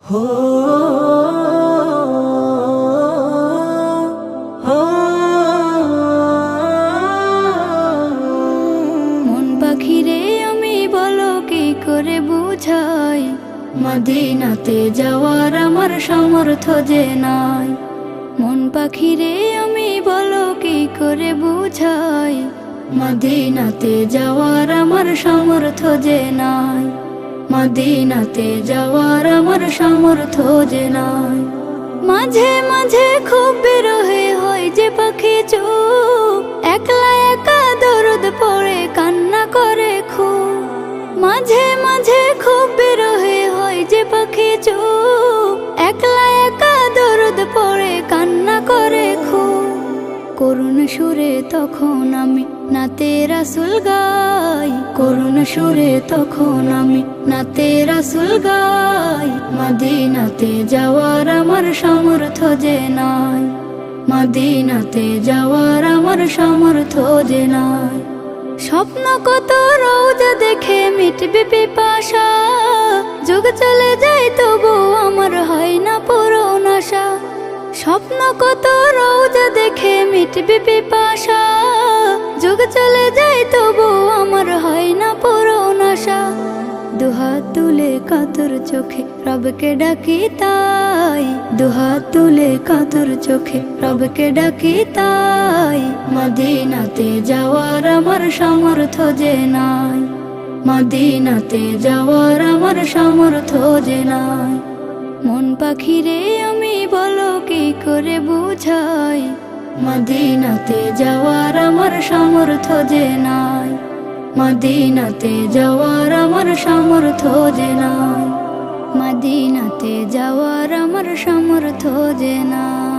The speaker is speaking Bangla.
হো হো মন পাখিরে আমি বলো কি করে বুঝাই, মদিনাতে যাওয়ার আমার সামর্থ্য যে নাই। মন পাখিরে আমি বলো কি করে বুঝাই, মদিনাতে যাওয়ার আমার সামর্থ্য যে নাই। মদিনাতে যাওয়ার আমার সামর্থ্য যে নাই। মাঝে মাঝে খুব বিরহে হয় যে পাখি চুপ, একলা একা দরদ পড়ে কান্না করে খুব। মাঝে মাঝে খুব বিরহে হয় যে পাখি চুপ, একলা একা দরদ পড়ে কান্না করে খুব। করুণ সুরে তখন আমি নাতে রাসূল গাই, করুণ সুরে তখন আমি নাতে রাসূল গাই। মদিনাতে যাওয়ার আমার সামর্থ্য যে নাই, মদিনাতে যাওয়ার আমার সামর্থ্য যে নাই। স্বপ্ন কত রোজা দেখে মিটবে পিপাসা, যুগ চলে যায় তবু আমার হয় না পূরণ আশা। স্বপ্ন কত রোজা দেখে মিটবে পিপাসা, যুগ চলে যায় তবু আমার হয় না পূরণ আশা। দুহাত তুলে কাতর চোখে রবকে ডাকি তাই, দুহাত তুলে কাতর চোখে রবকে ডাকি তাই। মদিনাতে যাওয়ার আমার সামর্থ্য যে নাই, মদিনাতে যাওয়ার আমার সামর্থ্য যে নাই। মন পাখিরে আমি বলো কি করে বুঝাই, মদিনাতে যাওয়ার আমার সামর্থ্য যে নাই। মদিনাতে যাওয়ার আমার সামর্থ্য যে নাই, মদিনাতে যাওয়ার আমার সামর্থ্য যে নাই।